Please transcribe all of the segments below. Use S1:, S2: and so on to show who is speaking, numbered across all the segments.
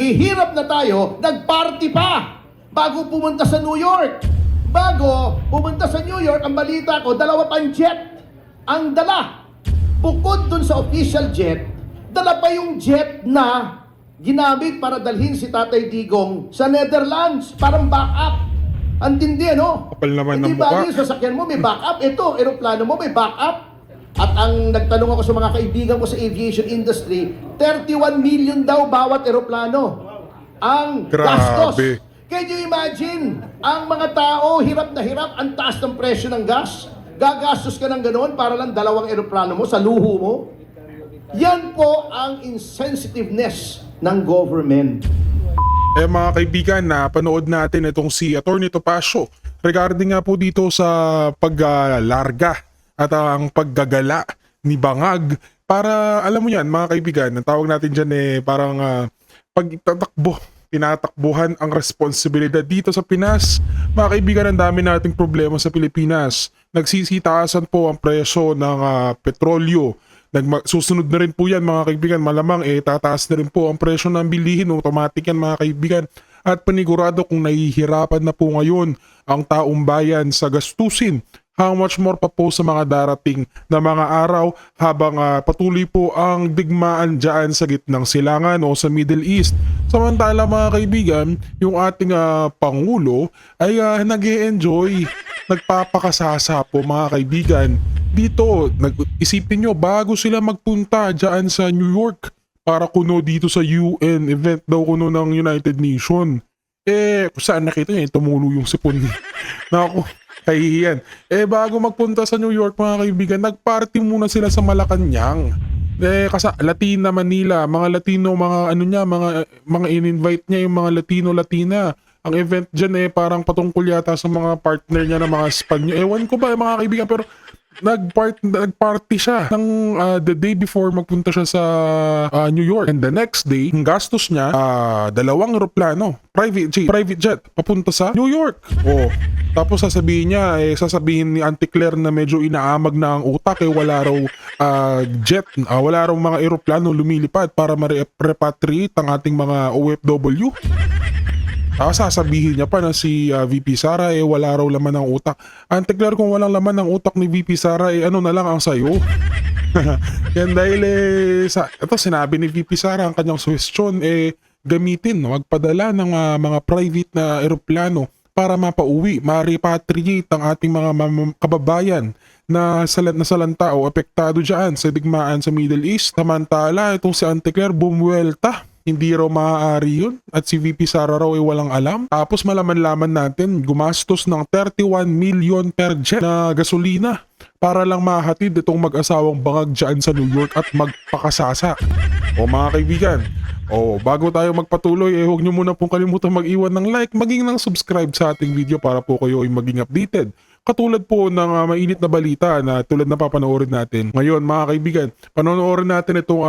S1: naghihirap na tayo, nagparty pa bago pumunta sa New York. Bago pumunta sa New York, ang balita ko, 2 pang jet ang dala. Bukod dun sa official jet, dala pa yung jet na ginamit para dalhin si Tatay Digong sa Netherlands, parang backup. Ang tindi, ano?
S2: Kapal naman ng
S1: Hindi ba
S2: mukha.
S1: yung sasakyan mo may backup? Ito, eroplano mo may backup. At ang nagtanong ako sa mga kaibigan ko sa aviation industry, 31 million daw bawat eroplano ang
S2: Grabe.
S1: gastos. Can you imagine? Ang mga tao, hirap na hirap, ang taas ng presyo ng gas. Gagastos ka ng ganoon para lang 2 eroplano mo sa luho mo. Yan po ang insensitiveness ng government.
S2: Mga kaibigan, na panood natin itong si Atty. Topacio regarding nga po dito sa paglarga at ang paggagala ni Bangag para, alam mo yan mga kaibigan, ang tawag natin dyan parang pagtatakbo, tinatakbuhan ang responsibilidad dito sa Pinas. Mga kaibigan, ang dami nating problema sa Pilipinas. Nagsisitaasan po ang presyo ng petrolyo. Susunod na rin po yan mga kaibigan, malamang tataas na rin po ang presyo ng bilihin, automatic yan mga kaibigan. At panigurado kung nahihirapan na po ngayon ang taong bayan sa gastusin, how much more pa po sa mga darating na mga araw habang patuloy po ang digmaan dyan sa gitnang silangan o sa Middle East. Samantala mga kaibigan, yung ating Pangulo ay nag-e-enjoy, nagpapakasasa po mga kaibigan. Dito, isipin nyo, bago sila magpunta dyan sa New York para kuno dito sa UN event daw kuno ng United Nation. Kung saan nakita nyo, tumulo yung sipon niya. Naku, kahihiyan. Bago magpunta sa New York mga kaibigan, nagparty muna sila sa Malacanang. Kasi Latina Manila, mga Latino, mga in-invite niya yung mga Latino-Latina. Ang event dyan parang patungkol yata sa mga partner niya na mga Espanyol. Ewan ko ba mga kaibigan, pero nagparty siya ng the day before magpunta siya sa New York. And the next day, ang gastos niya, 2 eroplano, private jet, papunta sa New York. Tapos sasabihin niya, sasabihin ni Auntie Claire na medyo inaamag na ang utak, wala raw jet, wala raw mga eroplano lumilipad para ma-repatriate ang ating mga OFW. Sasabihin niya pa na si VP Sara wala raw laman ng utak. Auntie Claire, kung walang laman ng utak ni VP Sara ano na lang ang sayo? Yan dahil ito sinabi ni VP Sara ang kanyang suggestion gamitin, magpadala ng mga private na eroplano para mapauwi, ma-repatriate ang ating mga kababayan na nasalanta o apektado dyan sa digmaan sa Middle East. Samantala itong si Auntie Claire bumuelta. Hindi raw maaari yun at si VP Sara raw walang alam. Tapos malaman-laman natin gumastos ng 31 million per jet na gasolina para lang mahatid itong mag-asawang Bangag dyan sa New York at magpakasasa. Mga kaibigan, bago tayo magpatuloy huwag nyo muna pong kalimutan mag-iwan ng like, maging ng subscribe sa ating video para po kayo ay maging updated. Katulad po ng mainit na balita na tulad na papanoorin natin. Ngayon mga kaibigan, panonoorin natin itong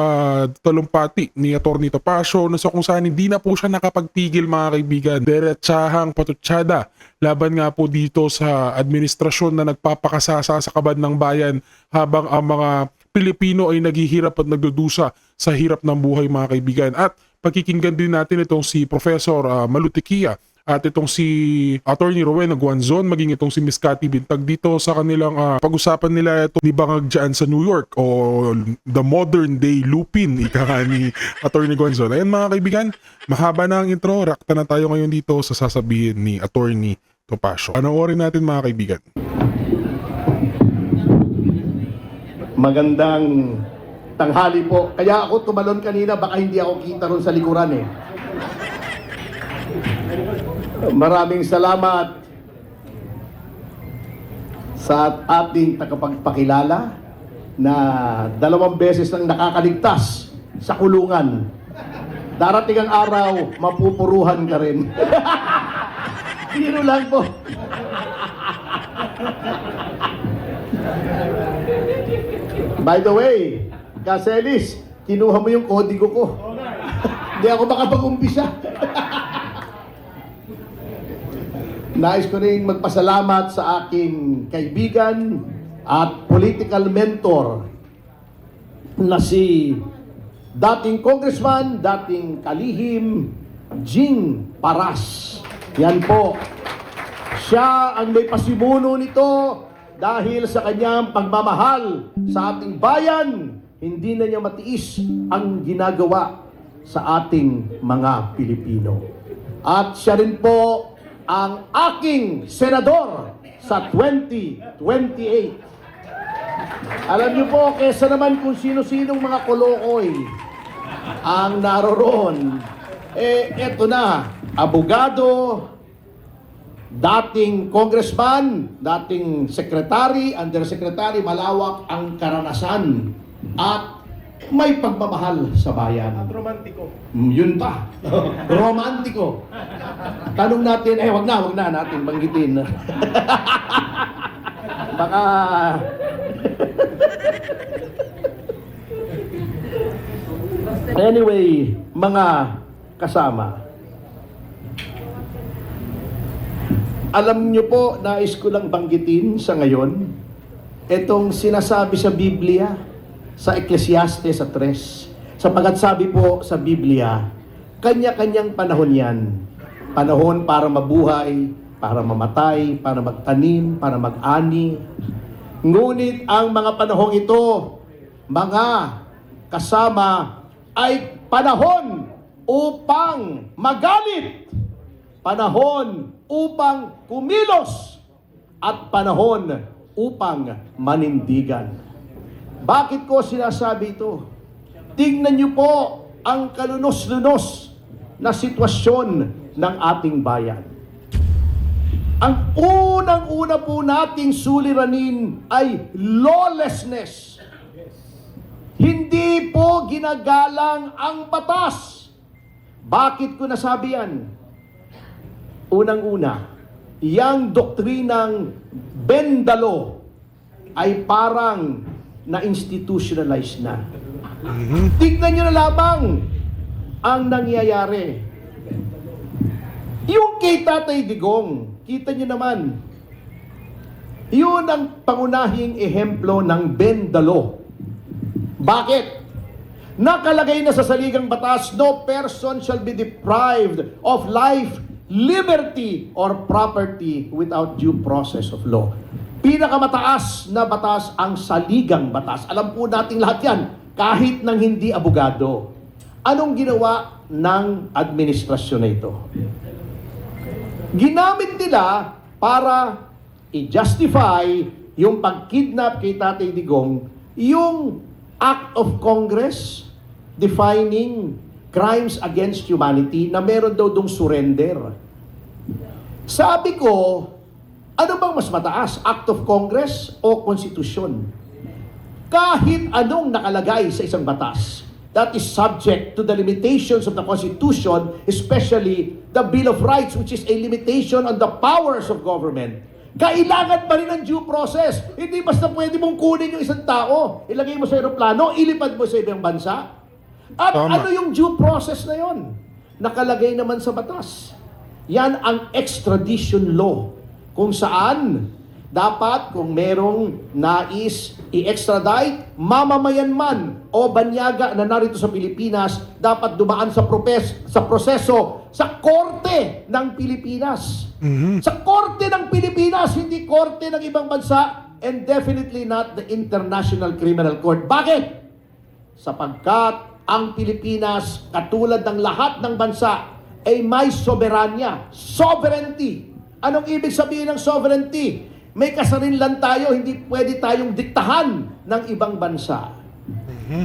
S2: talumpati ni Atty. Topacio na kung saan hindi na po siya nakapagpigil mga kaibigan. Diretsahang patutsada laban nga po dito sa administrasyon na nagpapakasasa sa kabad ng bayan habang ang mga Pilipino ay naghihirap at nagdudusa sa hirap ng buhay mga kaibigan. At pagkikinggan din natin itong si Professor Malutikia at itong si Atty. Rowena Guanzon, maging itong si Miss Cathy Bintag dito sa kanilang pag-usapan nila ito ni Bangag dyan sa New York o the modern day Lupin, ika nga ni Atty. Guanzon. Ayan mga kaibigan, mahaba na ang intro, rakta na tayo ngayon dito sa sasabihin ni Atty. Topacio. Panoorin natin mga kaibigan.
S1: Magandang tanghali po. Kaya ako tumalon kanina, baka hindi ako kita ron sa likuran Maraming salamat sa ating tagapagpakilala na 2 beses nang nakakaligtas sa kulungan. Darating ang araw, mapupuruhan ka rin. Biro lang po. By the way, Kaselis, kinuha mo yung kodigo ko. Hindi ako makapag-umpisa. Nais ko rin magpasalamat sa aking kaibigan at political mentor na si dating congressman, dating kalihim, Jing Paras. Yan po. Siya ang may pasimuno nito dahil sa kanyang pagmamahal sa ating bayan. Hindi na niya matiis ang ginagawa sa ating mga Pilipino. At siya rin po ang aking senador sa 2028. Alam niyo po, kesa naman kung sino-sinong mga kolokoy ang naroroon, eto na, abogado, dating congressman, dating secretary, undersecretary, malawak ang karanasan at may pagmamahal sa bayan. At romantiko. Yun pa. Romantiko. Tanong natin, wag na natin banggitin. Baka... Anyway, mga kasama, alam nyo po, nais ko lang banggitin sa ngayon, itong sinasabi sa Biblia, sa Ecclesiastes sa 3, sapagkat sabi po sa Biblia, kanya-kanyang panahon yan. Panahon para mabuhay, para mamatay, para magtanim, para mag-ani. Ngunit ang mga panahong ito, mga kasama, ay panahon upang magalit, panahon upang kumilos, at panahon upang manindigan. Bakit ko sinasabi ito? Tingnan niyo po ang kalunos-lunos na sitwasyon ng ating bayan. Ang unang-una po nating suliranin ay lawlessness. Hindi po ginagalang ang batas. Bakit ko nasabi yan? Unang-una, yang doktrinang Bendalo ay parang na-institutionalize na. Tignan nyo na lamang ang nangyayari. Yung kay Tatay Digong, kita nyo naman, yun ang pangunahing ehemplo ng Bendalo. Bakit? Nakalagay na sa saligang batas, no person shall be deprived of life, liberty, or property without due process of law. Pinakamataas na batas ang saligang batas. Alam po nating lahat yan, kahit nang hindi abogado. Anong ginawa ng administrasyon na ito? Ginamit nila para i-justify yung pag-kidnap kay Tatay Digong, yung Act of Congress defining crimes against humanity na meron daw dong surrender. Sabi ko, ano bang mas mataas? Act of Congress o Konstitusyon? Kahit anong nakalagay sa isang batas that is subject to the limitations of the Constitution, especially the Bill of Rights, which is a limitation on the powers of government, kailangan pa rin ang due process. Hindi basta pwede mong kunin yung isang tao, ilagay mo sa eroplano, ilipad mo sa ibang bansa. At
S2: Tama.
S1: ano yung due process na yon? Nakalagay naman sa batas. Yan ang extradition law. Kung saan, dapat kung merong nais i-extradite, mamamayan man o banyaga na narito sa Pilipinas, dapat dumaan sa proseso sa korte ng Pilipinas. Sa korte ng Pilipinas, hindi korte ng ibang bansa, and definitely not the International Criminal Court. Bakit? Sapagkat ang Pilipinas, katulad ng lahat ng bansa, ay may soberanya, sovereignty. Anong ibig sabihin ng sovereignty? May kasarinlan tayo, hindi pwede tayong diktahan ng ibang bansa.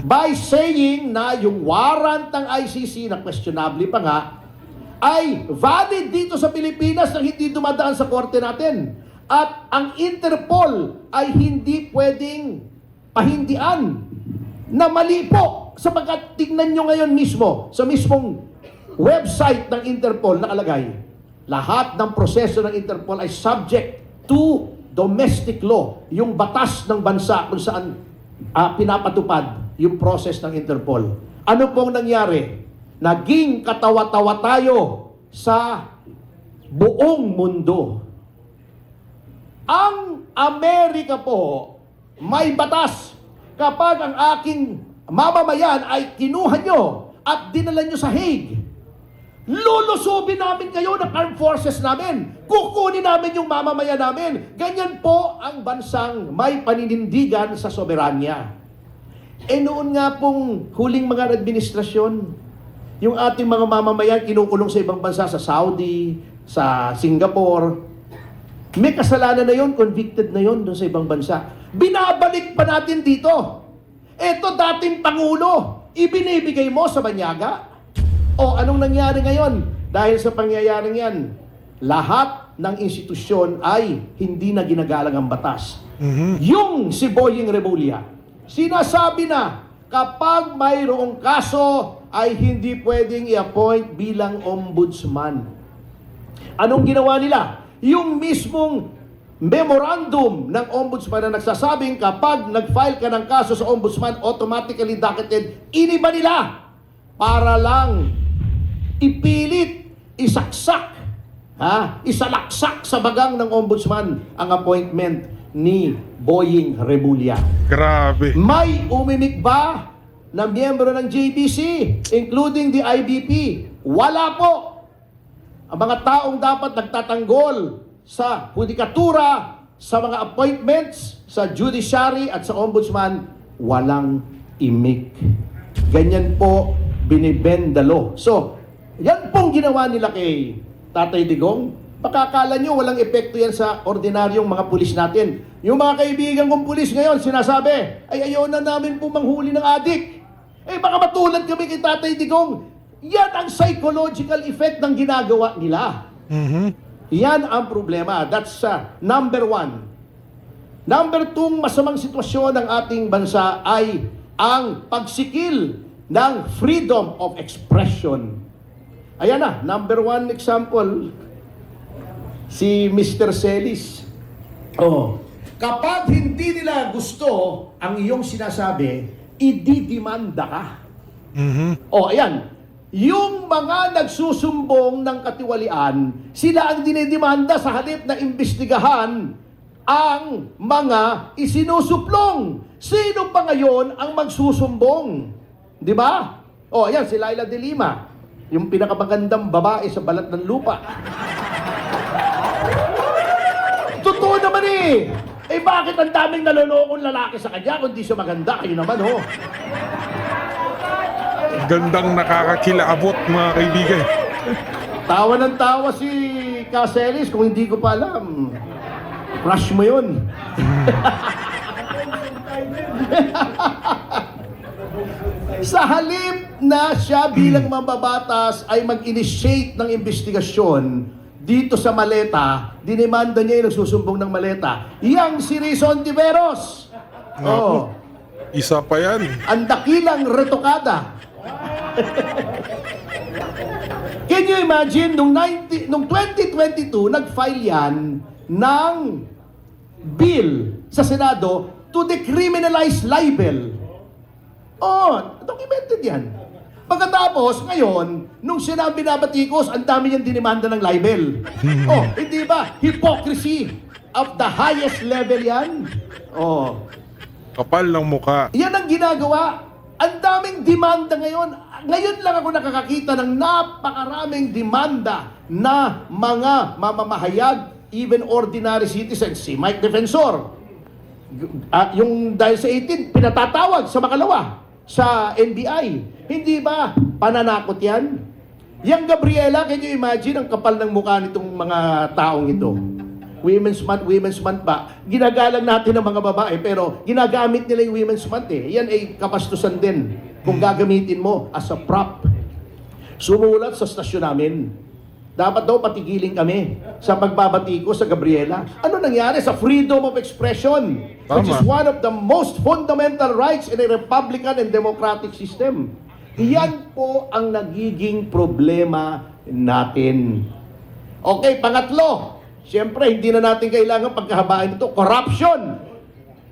S1: By saying na yung warrant ng ICC, na questionable pa nga, ay valid dito sa Pilipinas na hindi dumadaan sa korte natin. At ang Interpol ay hindi pwedeng pahindian na mali po. Sapagkat tignan nyo ngayon mismo, sa mismong website ng Interpol nakalagay, lahat ng proseso ng Interpol ay subject to domestic law, yung batas ng bansa kung saan pinapatupad yung process ng Interpol. Ano pong nangyari? Naging katawa-tawa tayo sa buong mundo. Ang Amerika po, may batas. Kapag ang aking mamamayan ay kinuha nyo at dinala nyo sa Hague, Lulusubin namin kayo ng armed forces namin. Kukunin namin yung mamamayan namin. Ganyan po ang bansang may paninindigan sa soberanya. Noon nga pong huling mga administrasyon, yung ating mga mamamayan kinukulong sa ibang bansa, sa Saudi, sa Singapore. May kasalanan na yon, convicted na yon doon sa ibang bansa. Binabalik pa natin dito. Eto dating Pangulo, ibinibigay mo sa banyaga. O anong nangyari ngayon? Dahil sa pangyayaring yan, lahat ng institusyon ay hindi na ginagalang ang batas. Yung si Boying Remulla, sinasabi na kapag mayroong kaso ay hindi pwedeng i-appoint bilang ombudsman. Anong ginawa nila? Yung mismong memorandum ng ombudsman na nagsasabing kapag nag-file ka ng kaso sa ombudsman, automatically docketed, iniba nila para lang ipilit, isaksak, isalaksak sa bagang ng ombudsman ang appointment ni Boying Remulla.
S2: Grabe.
S1: May umimik ba na miyembro ng JBC, including the IBP? Wala po. Ang mga taong dapat nagtatanggol sa judikatura, sa mga appointments, sa judiciary at sa ombudsman, walang imik. Ganyan po binibend the law. So, yan pong ginawa nila kay Tatay Digong. Pakakala nyo walang epekto yan sa ordinaryong mga pulis natin. Yung mga kaibigan kong pulis ngayon, sinasabi, ay ayaw na namin po manghuli ng adik. Baka matulad kami kay Tatay Digong. Yan ang psychological effect ng ginagawa nila. Yan ang problema. That's number one. Number two, masamang sitwasyon ng ating bansa ay ang pagsikil ng freedom of expression. Ayan na, number one example, si Mr. Celis. Kapag hindi nila gusto ang iyong sinasabi, ididimanda ka. Ayan. Yung mga nagsusumbong ng katiwalian, sila ang dinidemanda sa halip na imbestigahan ang mga isinusuplong. Sino pa ngayon ang magsusumbong? Di ba? Ayan, si Laila de Lima, yung pinakamagandang babae sa balat ng lupa. Totoo naman bakit ang daming nalolokong lalaki sa kanya kung di siya maganda? Kayo naman,
S2: Gandang nakakakilaabot, mga kaibigan.
S1: Tawa ng tawa si Caceres kung hindi ko pa alam. Crush mo yun. Sa halip na siya bilang mambabatas ay mag-initiate ng investigasyon dito sa Maleta, dinimanda niya yung nagsusumbong ng Maleta. Yang si Rizon Tiveros.
S2: Isa pa yan.
S1: Ang dakilang retokada. Can you imagine, nung 2022, nag-file yan ng bill sa Senado to decriminalize libel. Documented yan. Pagkatapos, ngayon, nung sinabi na Batikos, ang dami niyang dinimanda ng libel. Hindi ba? Hypocrisy of the highest level yan.
S2: Kapal ng muka.
S1: Yan ang ginagawa. Ang daming demanda ngayon. Ngayon lang ako nakakakita ng napakaraming demanda na mga mamamahayag, even ordinary citizens. Si Mike Defensor, yung dahil sa 18, pinatatawag sa makalawa sa NBI. Hindi ba pananakot yan? Yang Gabriela, can you imagine ang kapal ng mukha nitong mga taong ito? Women's Month ba? Ginagalang natin ang mga babae, pero ginagamit nila yung Women's Month Yan ay kapastusan din kung gagamitin mo as a prop. Sumulat sa stasyon namin. Dapat daw patigilin kami sa pagbabati ko sa Gabriela. Ano nangyari sa freedom of expression? Which is one of the most fundamental rights in a republican and democratic system. Yan po ang nagiging problema natin. Okay, pangatlo. Siyempre, hindi na natin kailangan pagkahabaan ito. Corruption.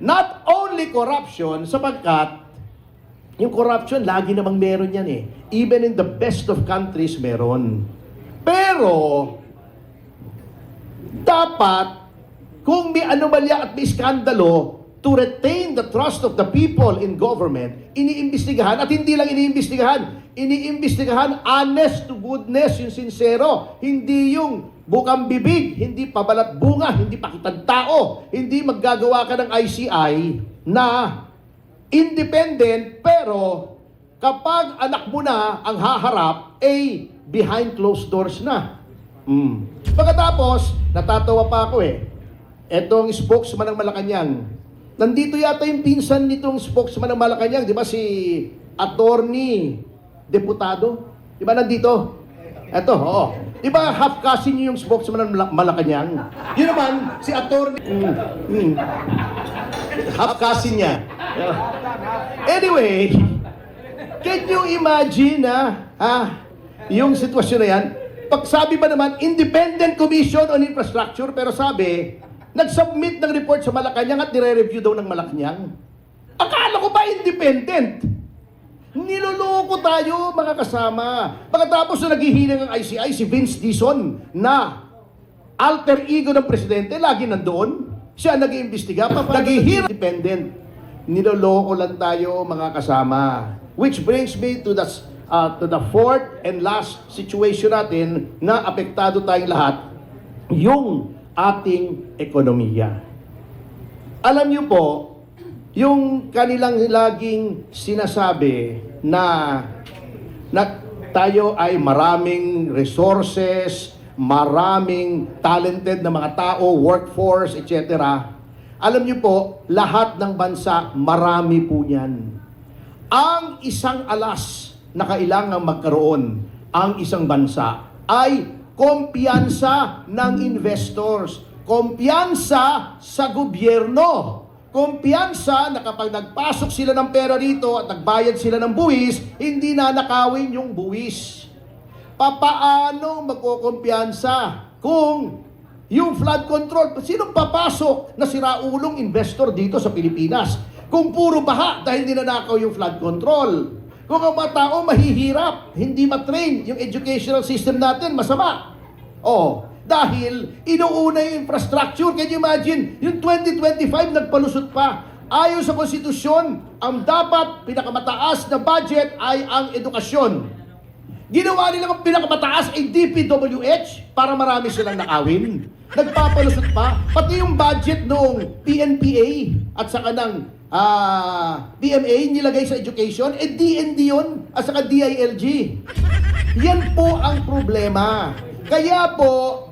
S1: Not only corruption, sapagkat yung corruption, lagi namang meron yan Even in the best of countries, meron. Pero, dapat, kung may anomalya at may skandalo, to retain the trust of the people in government, iniimbestigahan, at hindi lang iniimbestigahan, iniimbestigahan, honest to goodness, yung sincero, hindi yung bukang bibig, hindi pabalat bunga, hindi pakitang tao, hindi maggagawa ka ng ICI na independent, pero kapag anak mo na ang haharap, behind closed doors na. Pagkatapos, natatawa pa ako etong spokesman ng Malacanang. Nandito yata yung pinsan nitong spokesman ng Malacanang, di ba si attorney, deputado? Di ba nandito? Eto, oo. Di ba half cousin niyo yung spokesman ng Malacanang? Yun naman, si attorney, half cousin niya. Anyway, can you imagine yung sitwasyon na yan? Pagsabi ba naman, Independent Commission on Infrastructure, pero sabi, nag-submit ng report sa Malacanang at nire-review daw ng Malacanang. Akala ko ba independent? Niloloko tayo, mga kasama. Pagkatapos na naghihiling ng ICI, si Vince Dizon na alter ego ng presidente, lagi nandoon. Siya nag-iimbestiga, naghihiling independent. Niloloko lang tayo, mga kasama. Which brings me to the fourth and last situation natin na apektado tayong lahat, yung ating ekonomiya. Alam niyo po, yung kanilang laging sinasabi na tayo ay maraming resources, maraming talented na mga tao, workforce, etc. Alam niyo po, lahat ng bansa, marami po yan. Ang isang alas na kailangang magkaroon ang isang bansa ay kumpiyansa ng investors, kumpiyansa sa gobyerno, kumpiyansa na kapag nagpasok sila ng pera rito at nagbayad sila ng buwis, hindi nanakawin yung buwis. Papaano magkukumpiyansa kung yung flood control, sinong papasok na siraulong investor dito sa Pilipinas? Kung puro baha dahil ninanakaw yung flood control. Kung ang mga tao mahihirap, hindi matrain, yung educational system natin masama. Dahil inuuna yung infrastructure. Can you imagine? Yung 2025 nagpalusot pa. Ayon sa konstitusyon, ang dapat pinakamataas na budget ay ang edukasyon. Ginawa nila ang pinakamataas ay DPWH para marami silang nakawin. Nagpapalusot pa. Pati yung budget noong PNPA at saka ng PMA nilagay sa education, DND yun, at saka DILG. Yan po ang problema. Kaya po,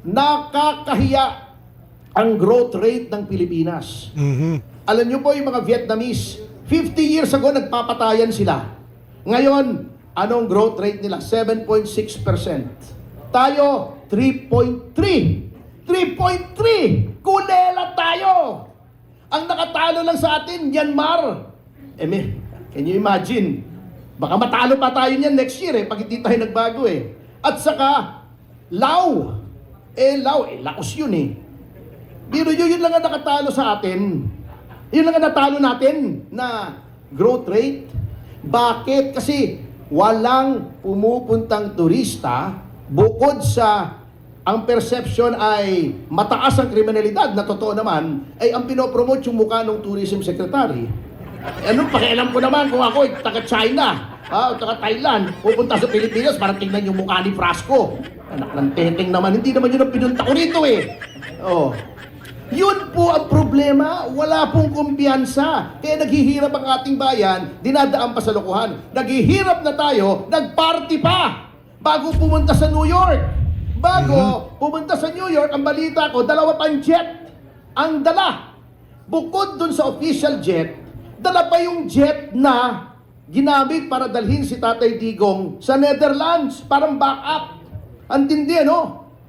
S1: nakakahiya ang growth rate ng Pilipinas. Alam niyo po yung mga Vietnamese, 50 years ago nagpapatayan sila. Ngayon, anong growth rate nila? 7.6%. Tayo, 3.3. 3.3! Kulela tayo! Ang nakatalo lang sa atin, Myanmar. Can you imagine? Baka matalo pa tayo niyan next year pag hindi tayo nagbago At saka, Laos. Laos yun Pero yun lang ang nakatalo sa atin. Yun lang ang natalo natin na growth rate. Bakit? Kasi walang pumupuntang turista bukod sa ang perception ay mataas ang kriminalidad na totoo naman, ay ang pinopromote yung mukha ng tourism secretary. Anong pakialam ko naman kung ako taga-China, o taga-Thailand, pupunta sa Pilipinas para tingnan yung mukha ni Frasco. Anak ng teteng naman, hindi naman yun ang pinunta ko rito Yun po ang problema, wala pong kumpiyansa. Kaya naghihirap ang ating bayan, dinadaan pa sa lokohan. Naghihirap na tayo, nagparty pa bago pumunta sa New York. Bago pumunta sa New York, ang balita ko, 2 pang jet ang dala. Bukod dun sa official jet, dala pa yung jet na ginamit para dalhin si Tatay Digong sa Netherlands, parang backup. Antindi,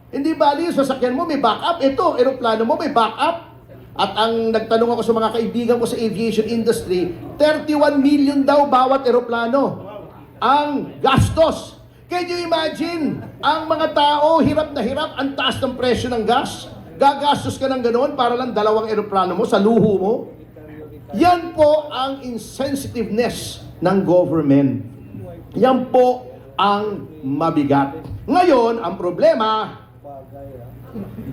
S1: Hindi bali yung sasakyan mo, may backup. Ito, eroplano mo, may backup. At ang nagtanong ako sa mga kaibigan ko sa aviation industry, 31 million daw bawat eroplano ang gastos. Can you imagine? Ang mga tao, hirap na hirap, ang taas ng presyo ng gas. Gagastos ka ng ganoon para lang 2 eroplano mo sa luho mo. Yan po ang insensitiveness ng government. Yan po ang mabigat. Ngayon, ang problema,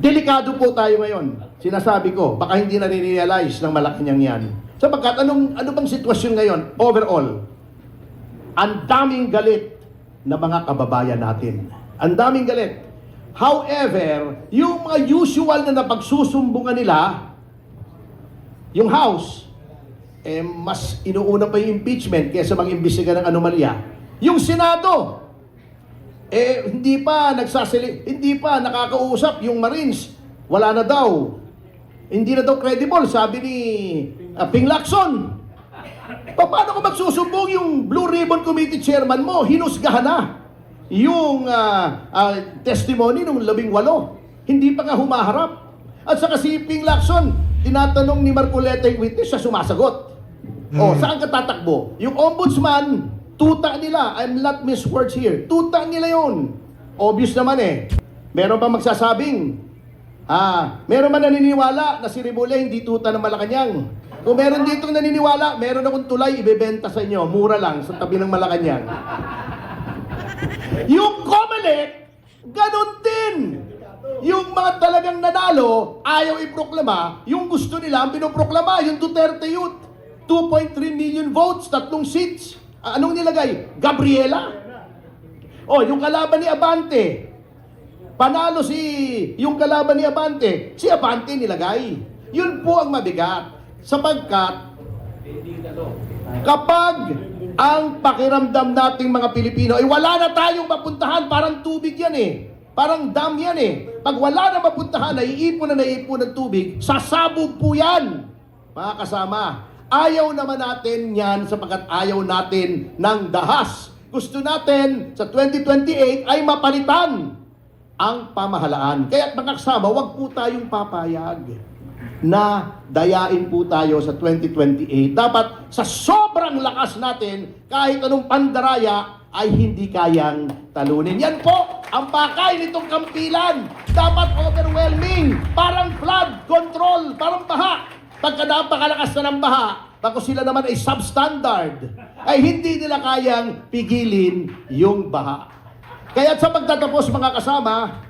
S1: delikado po tayo ngayon. Sinasabi ko, baka hindi nare-realize ng Malacanang yan. Sapagkat ano bang sitwasyon ngayon overall? ang daming galit na mga kababayan natin. Ang daming galit. However, yung mga usual na napagsusumbungan nila, yung House, mas inuuna pa yung impeachment kaysa mag-imbestiga ng anomalya. Yung Senado, hindi pa nakakausap yung Marines. Wala na daw. Hindi na daw credible, sabi ni Ping Lacson. Paano ko magsusumbong yung Blue Ribbon Committee chairman mo? Hinusgahan na yung testimony ng 18. Hindi pa nga humaharap. At saka si Ping Lacson, tinatanong ni Marcoleta yung witness, siya sumasagot. O, saan ka tatakbo? Yung ombudsman, tuta nila. I'm not miss words here. Tuta nila yun. Obvious naman Meron pa magsasabing, meron man naniniwala na si Rimulya hindi tuta ng Malacanang. Kung meron ditong naniniwala, meron akong tulay ibebenta sa inyo. Mura lang sa tabi ng Malacanang. Yung COMELEC, ganun din. Yung mga talagang nanalo, ayaw iproklama. Yung gusto nila, ang pinoproklama, yung Duterte Youth. 2.3 million votes, 3 seats. Anong nilagay? Gabriela. Yung kalaban ni Abante. Panalo yung kalaban ni Abante. Si Abante nilagay. Yun po ang mabigat. Sapagkat, kapag ang pakiramdam nating mga Pilipino, wala na tayong mapuntahan, parang tubig yan Parang dam yan Pag wala na mapuntahan, naiipon ng tubig, sasabog po yan. Mga kasama, ayaw naman natin yan sapagkat ayaw natin ng dahas. Gusto natin sa 2028 ay mapalitan ang pamahalaan. Kaya mga kasama, wag po tayong papayag na dayain po tayo sa 2028. Dapat sa sobrang lakas natin, kahit anong pandaraya, ay hindi kayang talunin. Yan po ang pakay nitong kampilan. Dapat overwhelming, parang flood control, parang baha. Pagka napakalakas na ng baha, tapos sila naman ay substandard, ay hindi nila kayang pigilin yung baha. Kaya sa pagtatapos mga kasama,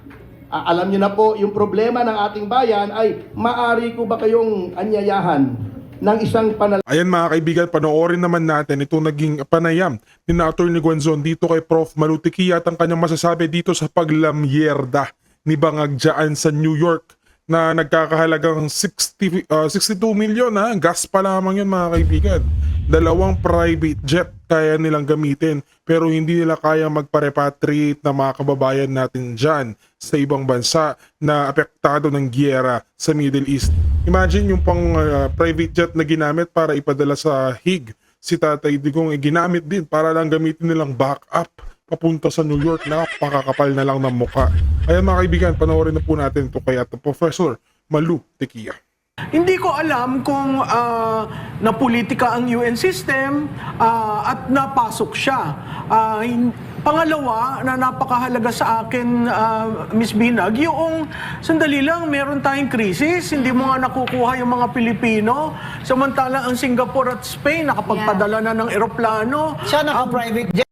S1: alam niyo na po, yung problema ng ating bayan ay maari ko ba kayong anyayahan ng isang
S2: Ayan mga kaibigan, panoorin naman natin itong naging panayam ni Atty. Guanzon dito kay Prof. Malutikia at ang kanyang masasabi dito sa paglamyerda ni Bangag dyan sa New York na nagkakahalagang 62 million gas pa lamang yun mga kaibigan. 2 private jet kaya nilang gamitin pero hindi nila kaya magpa-repatriate na mga kababayan natin dyan sa ibang bansa na apektado ng giyera sa Middle East. Imagine yung pang private jet na ginamit para ipadala sa Hague. Si Tatay Digong ginamit din para lang gamitin nilang backup papunta sa New York na pakakapal na lang ng muka. Kaya mga kaibigan, panoorin na po natin ito kay Professor Malutikia.
S3: Hindi ko alam kung napolitika ang UN system at napasok siya. Pangalawa, na napakahalaga sa akin, Ms. Binag, yung sandali lang, meron tayong krisis, hindi mo nga nakukuha yung mga Pilipino. Samantalang ang Singapore at Spain, nakapagpadala na ng eroplano.
S4: Siya naka-private jet.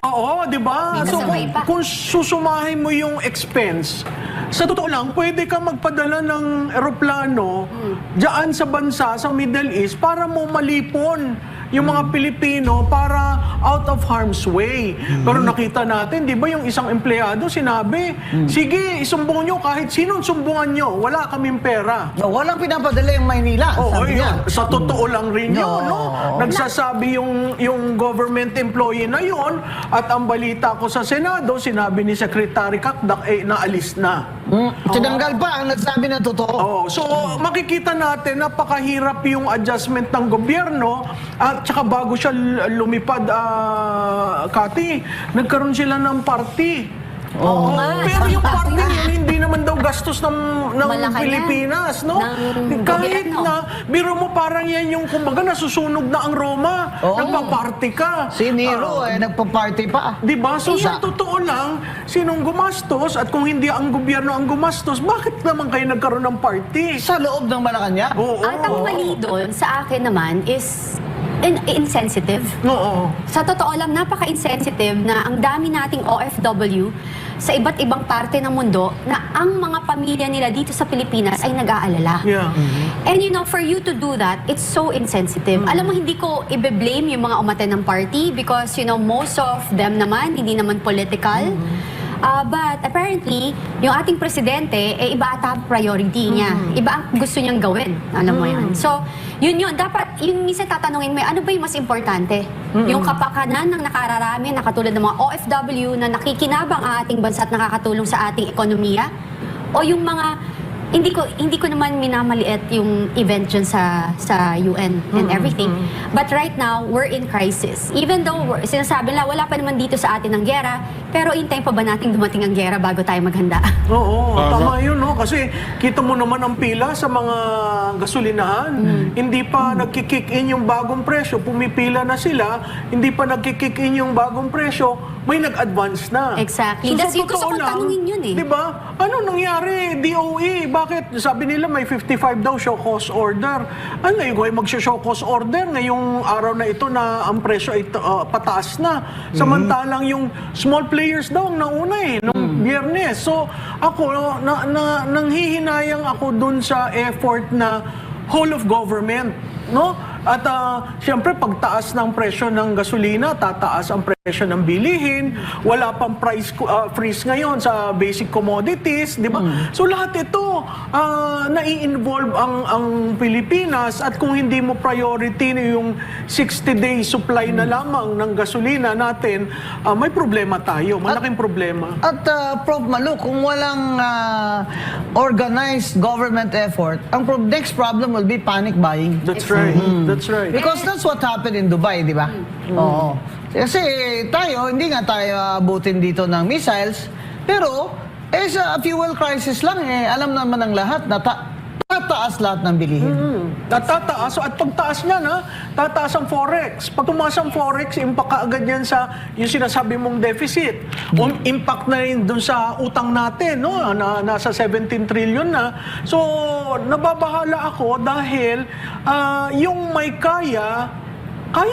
S3: Oo, di ba? So, kung susumahin mo yung expense, sa totoo lang, pwede ka magpadala ng eroplano diyan sa bansa, sa Middle East, para mo malipon yung mga Pilipino para out of harm's way. Pero nakita natin, di ba yung isang empleyado sinabi, sige, isumbong nyo kahit sinong sumbungan nyo, wala kaming pera.
S4: No, walang pinapadala yung Maynila.
S3: Oo,
S4: sabi niya.
S3: sa totoo lang rin yun, no? Nagsasabi yung government employee na yun, at ang balita ko sa Senado, sinabi ni Secretary Kakdak, naalis na.
S4: Tinanggal pa ang nagsabi ng totoo.
S3: Oh, so makikita natin napakahirap yung adjustment ng gobyerno at saka bago siya lumipad, Kati, nagkaroon sila ng party.
S5: Oo nga.
S3: Pero yung party yun, hindi naman daw gastos ng
S5: Malacanang.
S3: Pilipinas, no?
S5: Ng
S3: Kahit
S5: gobyerno.
S3: na, biro mo parang yan yung, kumbaga, nasusunog na ang Roma.
S4: Oo.
S3: Nagpa-party ka.
S4: Si Nero nagpa-party pa.
S3: Di ba? So, sa
S4: Iya.
S3: totoo lang, sinong gumastos at kung hindi ang gobyerno ang gumastos, bakit naman kayo nagkaroon ng party?
S4: Sa loob ng Malacanang.
S3: Oo.
S5: At ang mali doon sa akin naman is insensitive.
S3: Oo.
S5: Sa totoo lang, napaka-insensitive na ang dami nating OFW sa iba't ibang parte ng mundo na ang mga pamilya nila dito sa Pilipinas ay nag-aalala.
S3: Yeah.
S5: And you know, for you to do that, it's so insensitive. Alam mo, hindi ko i-blame yung mga umaten ng party because, you know, most of them naman, hindi naman political. But apparently, yung ating presidente, iba ata ang priority niya. Iba ang gusto niyang gawin. Alam mo yan. So, yun. Dapat, yung minsan tatanungin mo, ano ba yung mas importante? Yung kapakanan ng nakararami na katulad ng mga OFW na nakikinabang ang ating bansa at nakakatulong sa ating ekonomiya? O yung mga hindi ko naman minamaliit yung event dyan sa UN and everything. But right now, we're in crisis. Even though sinasabi nila, wala pa naman dito sa atin ang gera, pero intayin pa ba nating dumating ang gera bago tayo maghanda?
S3: Oo, tama yun, no? Kasi kita mo naman ang pila sa mga gasolinahan. Hindi pa nagkikick in yung bagong presyo. Pumipila na sila, hindi pa nagkikick in yung bagong presyo, may nag-advance na.
S5: Exactly.
S3: So,
S5: That's yung gusto
S3: totoo
S5: kong tanungin yun eh.
S3: Di ba? Ano nangyari? DOE, bakit? Sabi nila may 55 daw show cause order. Ano ngayon ay mag-show cause order ngayong araw na ito na ang presyo ay pataas na. Samantalang yung small players daw ang nauna nung Biyernes. So ako, nanghihinayang ako dun sa effort na whole of government, no? At siyempre, pagtaas ng presyo ng gasolina, tataas ang presyo ng bilihin, wala pang price freeze ngayon sa basic commodities, di ba? So lahat ito, nai-involve ang Pilipinas at kung hindi mo priority yung 60-day supply na lamang ng gasolina natin, may problema tayo, malaking problema.
S4: At Prof. Malu, kung walang organized government effort, ang next problem will be panic buying.
S3: That's right, that's right.
S4: Because that's what happened in Dubai, di ba? Oo. Kasi tayo, hindi nga tayo abutin dito ng missiles, pero sa fuel crisis lang, alam naman ng lahat na tataas lahat ng bilihin.
S3: Tataas. At pagtaas niya tataas ang forex. Pag tumaas ang forex, impact ka agad yan sa yung sinasabi mong deficit. Impact na rin dun sa utang natin, no? Nasa 17 trillion na. So, nababahala ako dahil yung may kaya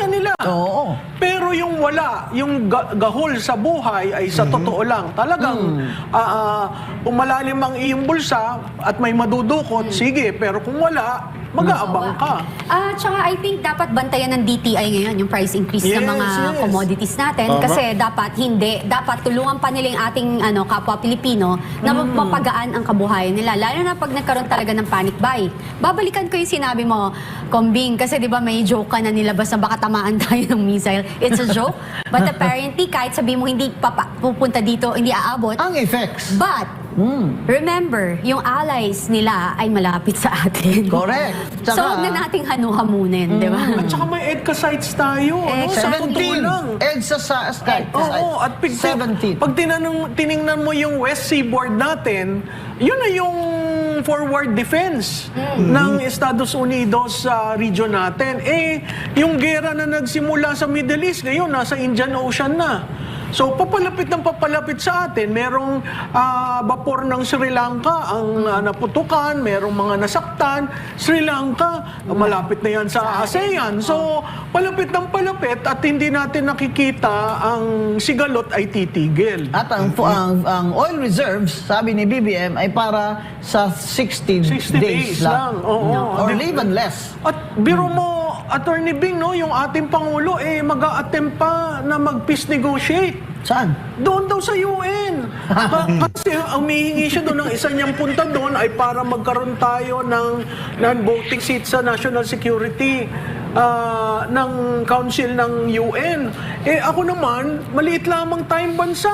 S3: nila.
S4: Oo.
S3: Pero yung wala, yung gahol sa buhay ay sa totoo lang. Talagang kung malalim ang iyong bulsa at may madudukot, sige. Pero kung wala, mag-aabang ka.
S5: Tsaka I think dapat bantayan ng DTI ngayon yung price increase ng mga
S3: Yes.
S5: commodities natin. Kasi dapat tulungan pa nila yung ating kapwa Pilipino na mapagaan ang kabuhayan nila. Lalo na pag nagkaroon talaga ng panic buy. Babalikan ko yung sinabi mo, Kombing, kasi di ba may joke ka na nilabas na baka tamaan tayo ng missile. It's a joke. But apparently, kahit sabi mo hindi pupunta dito, hindi aabot.
S4: Ang effects.
S5: But, remember, yung allies nila ay malapit sa atin.
S4: Correct.
S5: So, huwag na nating hanuhamunin, di ba?
S3: At saka may EDCA sites tayo. No? Sa totoo
S4: 17.
S3: lang.
S4: EDSA sky.
S3: Oo, at
S4: 17.
S3: pag tiningnan mo yung West Seaboard natin, yun na yung forward defense ng Estados Unidos sa region natin. Yung gera na nagsimula sa Middle East, ngayon nasa Indian Ocean na. So, papalapit sa atin. Merong vapor ng Sri Lanka ang naputukan, merong mga nasaktan. Sri Lanka, malapit na yan sa ASEAN. So, palapit at hindi natin nakikita ang sigalot ay titigil.
S4: At ang oil reserves, sabi ni BBM, ay para sa 60 days lang.
S3: Oo.
S4: Or even less.
S3: At biro mo, Attorney Bing, no, yung ating Pangulo, mag-a-attempt pa na mag-peace negotiate.
S4: Saan?
S3: Doon daw sa UN. Kasi umihingi siya doon ng isa niyang punta doon ay para magkaroon tayo ng non-voting seat sa national security ng council ng UN. Ako naman, maliit lamang tayong bansa.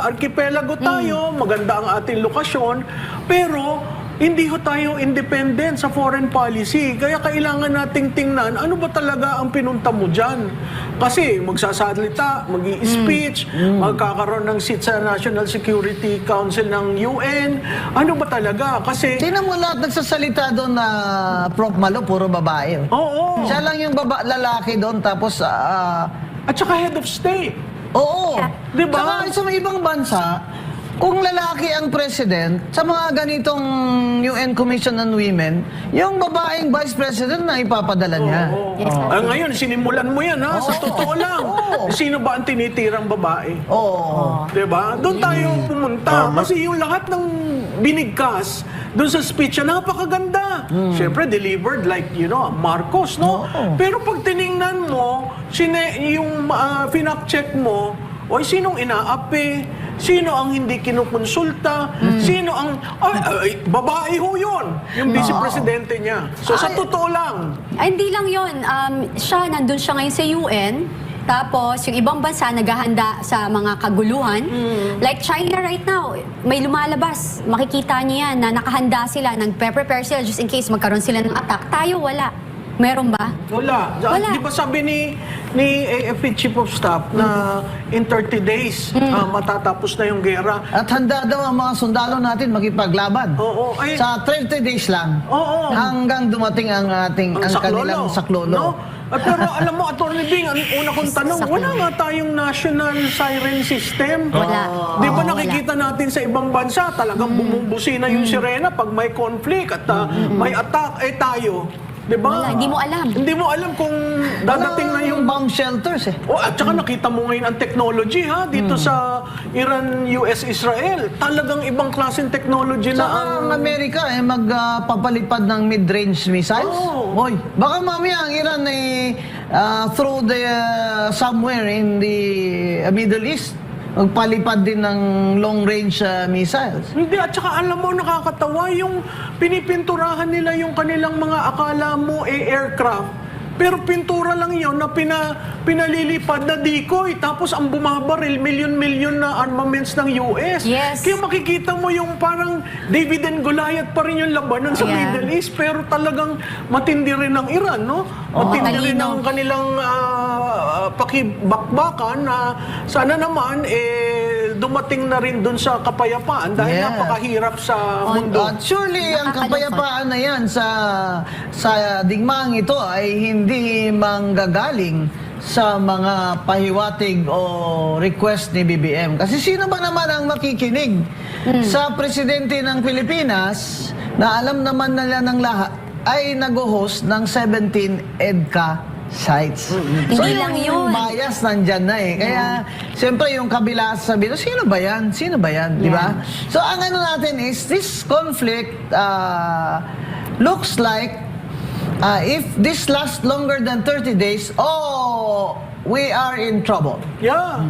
S3: Archipelago tayo, maganda ang ating lokasyon, pero hindi ho tayo independent sa foreign policy. Kaya kailangan nating tingnan ano ba talaga ang pinunta mo dyan. Kasi magsasalita, mag-i-speech, magkakaroon ng seat sa National Security Council ng UN. Ano ba talaga? Kasi
S4: Tingnan mo lahat nagsasalita doon na Prof. Malo, puro babae.
S3: oo.
S4: Siya lang yung lalaki doon, tapos
S3: At saka head of state.
S4: oo.
S3: Diba?
S4: Saka sa mga ibang bansa, kung lalaki ang president, sa mga ganitong UN Commission on Women, yung babaeng vice president na ipapadala niya.
S5: Yes,
S3: Ngayon, sinimulan mo yan, ha? Sa totoo lang. Sino ba ang tinitirang babae?
S4: Oo.
S3: Diba? Doon tayo pumunta. Kasi yung lahat ng binigkas doon sa speech niya, napakaganda. Siyempre, delivered like, Marcos, no? Pero pag tiningnan mo, yung finact-check mo, oy, sinong inaapi? Sino ang hindi kinukonsulta? Sino ang... babae ho yun! Yung vice-presidente niya. So, sa totoo lang,
S5: Ay, hindi lang yun. Nandun siya ngayon sa UN. Tapos, yung ibang bansa naghahanda sa mga kaguluhan. Like China right now, may lumalabas. Makikita niyo yan na nakahanda sila, nagpe-prepare sila just in case magkaroon sila ng attack. Tayo, wala. Meron ba?
S3: wala.
S5: Wala.
S3: Di ba sabi ni AFP Chief of Staff na in 30 days matatapos na yung gera?
S4: At handa daw ang mga sundalo natin makipaglaban.
S3: Oo. Ay,
S4: Sa 30 days lang.
S3: Oo.
S4: Hanggang dumating ang kanilang saklolo.
S3: No? At pero alam mo, Atty. Bing, ang una kong tanong, wala nga tayong national siren system.
S5: Wala.
S3: Di ba
S5: Oo,
S3: nakikita natin sa ibang bansa, talagang bumubusina yung sirena pag may conflict at may attack, tayo. Di ba?
S5: Wala, hindi mo alam.
S3: Hindi mo alam kung dadating na yung...
S4: bomb shelters eh.
S3: At saka nakita mo ngayon ang technology dito sa Iran, US, Israel. Talagang ibang klaseng technology na
S4: Saka ang Amerika magpapalipad ng mid-range missiles.
S3: Oo.
S4: Hoy, baka mamaya ang Iran ay through the somewhere in the Middle East magpalipad din ng long-range missiles.
S3: Hindi, at saka alam mo, nakakatawa yung pinipinturahan nila yung kanilang mga akala mo aircraft. Pero pintura lang yon na pinalilipad na decoy. Tapos ang bumabaril, milyon-milyon na armaments ng US.
S5: Yes.
S3: Kaya makikita mo yung parang David and Goliath pa rin yung labanan sa
S5: Yeah.
S3: Middle East. Pero talagang matindi rin ang Iran, no? Matindi rin
S5: Talino.
S3: ang kanilang pakibakbakan na sana naman dumating na rin dun sa kapayapaan dahil
S4: Yeah.
S3: napakahirap sa mundo.
S4: At surely ang
S5: Nakakalungkot.
S4: kapayapaan na yan sa digmaang ito ay hindi manggagaling sa mga pahiwatig o request ni BBM. Kasi sino ba naman ang makikinig sa presidente ng Pilipinas na alam naman nila ng lahat ay nag-host ng 17 EDCA sites.
S5: Hindi lang yun.
S4: Yung bias nandyan na eh. Kaya, siyempre yung kabila sabi, sino ba yan? Sino ba yan? Di ba? So, ang ano natin is, this conflict looks like if this lasts longer than 30 days, we are in trouble.
S3: Yeah.